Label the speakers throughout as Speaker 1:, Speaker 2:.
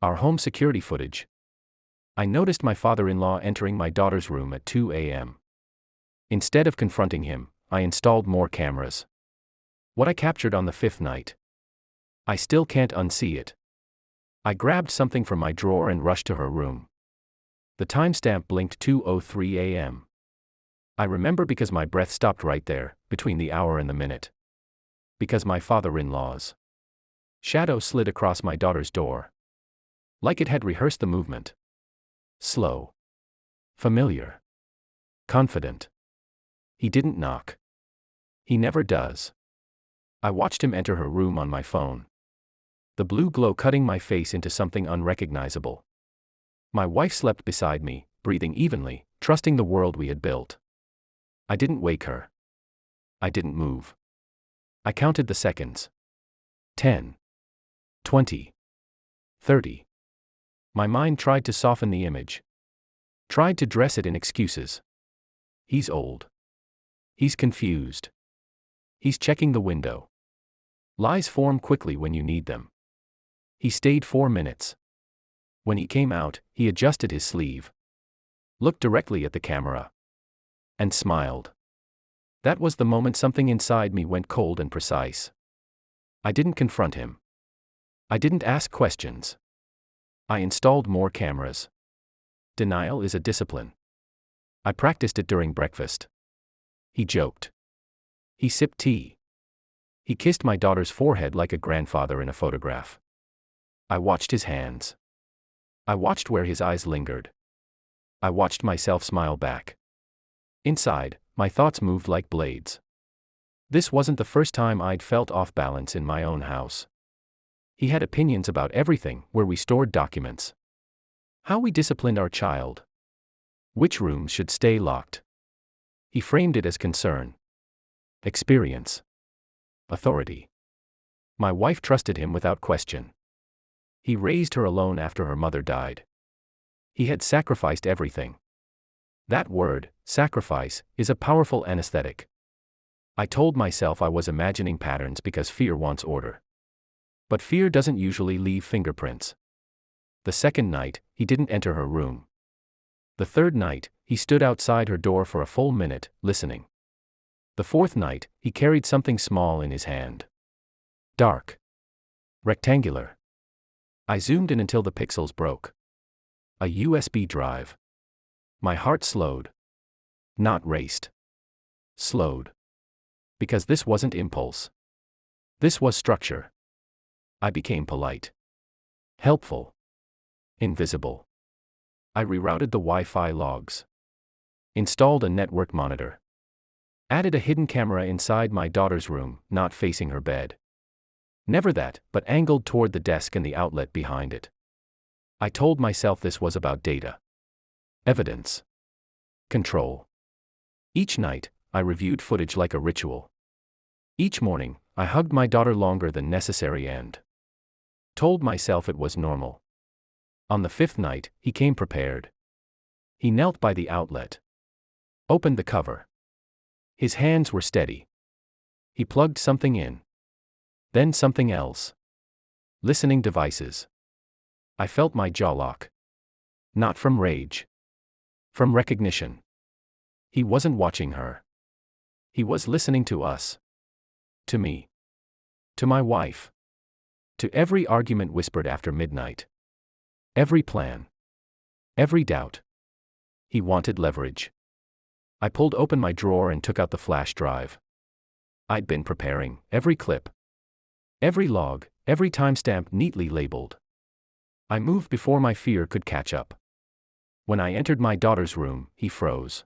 Speaker 1: Our home security footage. I noticed my father-in-law entering my daughter's room at 2 a.m. Instead of confronting him, I installed more cameras. What I captured on the fifth night. I still can't unsee it. I grabbed something from my drawer and rushed to her room. The timestamp blinked 2:03 a.m. I remember because my breath stopped right there, between the hour and the minute. Because my father-in-law's shadow slid across my daughter's door. Like it had rehearsed the movement. Slow. Familiar. Confident. He didn't knock. He never does. I watched him enter her room on my phone. The blue glow cutting my face into something unrecognizable. My wife slept beside me, breathing evenly, trusting the world we had built. I didn't wake her. I didn't move. I counted the seconds. 10. 20. 30. My mind tried to soften the image. Tried to dress it in excuses. He's old. He's confused. He's checking the window. Lies form quickly when you need them. He stayed 4 minutes. When he came out, he adjusted his sleeve. Looked directly at the camera. And smiled. That was the moment something inside me went cold and precise. I didn't confront him. I didn't ask questions. I installed more cameras. Denial is a discipline. I practiced it during breakfast. He joked. He sipped tea. He kissed my daughter's forehead like a grandfather in a photograph. I watched his hands. I watched where his eyes lingered. I watched myself smile back. Inside, my thoughts moved like blades. This wasn't the first time I'd felt off balance in my own house. He had opinions about everything, where we stored documents. How we disciplined our child. Which rooms should stay locked. He framed it as concern. Experience. Authority. My wife trusted him without question. He raised her alone after her mother died. He had sacrificed everything. That word, sacrifice, is a powerful anesthetic. I told myself I was imagining patterns because fear wants order. But fear doesn't usually leave fingerprints. The second night, he didn't enter her room. The third night, he stood outside her door for a full minute, listening. The fourth night, he carried something small in his hand. Dark. Rectangular. I zoomed in until the pixels broke. A USB drive. My heart slowed. Not raced. Slowed. Because this wasn't impulse. This was structure. I became polite. Helpful. Invisible. I rerouted the Wi-Fi logs. Installed a network monitor. Added a hidden camera inside my daughter's room, not facing her bed. Never that, but angled toward the desk and the outlet behind it. I told myself this was about data. Evidence. Control. Each night, I reviewed footage like a ritual. Each morning, I hugged my daughter longer than necessary and told myself it was normal. On the fifth night, he came prepared. He knelt by the outlet. Opened the cover. His hands were steady. He plugged something in. Then something else. Listening devices. I felt my jaw lock. Not from rage. From recognition. He wasn't watching her. He was listening to us. To me. To my wife. To every argument whispered after midnight. Every plan. Every doubt. He wanted leverage. I pulled open my drawer and took out the flash drive. I'd been preparing, every clip. Every log, every timestamp neatly labeled. I moved before my fear could catch up. When I entered my daughter's room, he froze.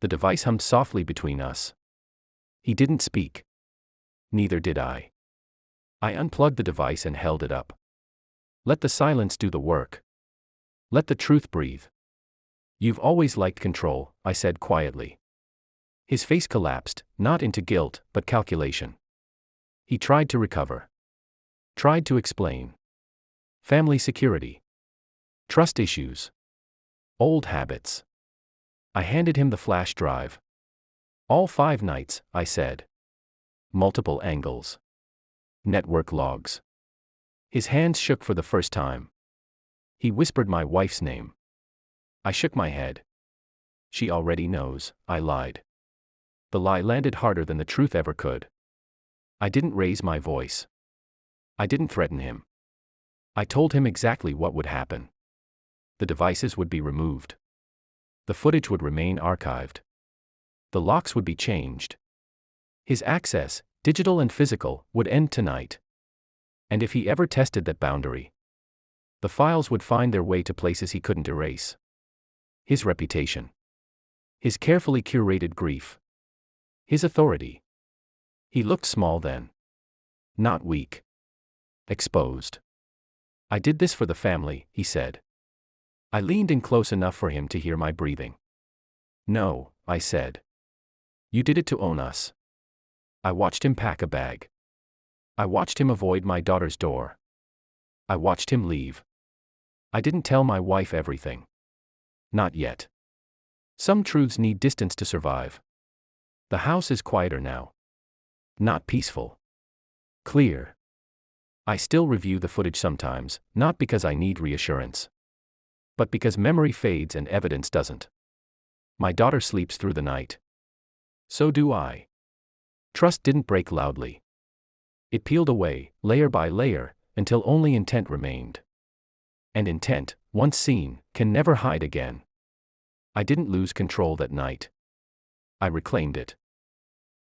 Speaker 1: The device hummed softly between us. He didn't speak. Neither did I. I unplugged the device and held it up. Let the silence do the work. Let the truth breathe. You've always liked control, I said quietly. His face collapsed, not into guilt, but calculation. He tried to recover. Tried to explain. Family security. Trust issues. Old habits. I handed him the flash drive. All 5 nights, I said. Multiple angles. Network logs. His hands shook for the first time. He whispered my wife's name. I shook my head. She already knows, I lied. The lie landed harder than the truth ever could. I didn't raise my voice. I didn't threaten him. I told him exactly what would happen. The devices would be removed. The footage would remain archived. The locks would be changed. His access, digital and physical, would end tonight. And if he ever tested that boundary, the files would find their way to places he couldn't erase. His reputation. His carefully curated grief. His authority. He looked small then. Not weak. Exposed. I did this for the family, he said. I leaned in close enough for him to hear my breathing. No, I said. You did it to own us. I watched him pack a bag. I watched him avoid my daughter's door. I watched him leave. I didn't tell my wife everything. Not yet. Some truths need distance to survive. The house is quieter now. Not peaceful. Clear. I still review the footage sometimes, not because I need reassurance, but because memory fades and evidence doesn't. My daughter sleeps through the night. So do I. Trust didn't break loudly. It peeled away, layer by layer, until only intent remained. And intent, once seen, can never hide again. I didn't lose control that night. I reclaimed it.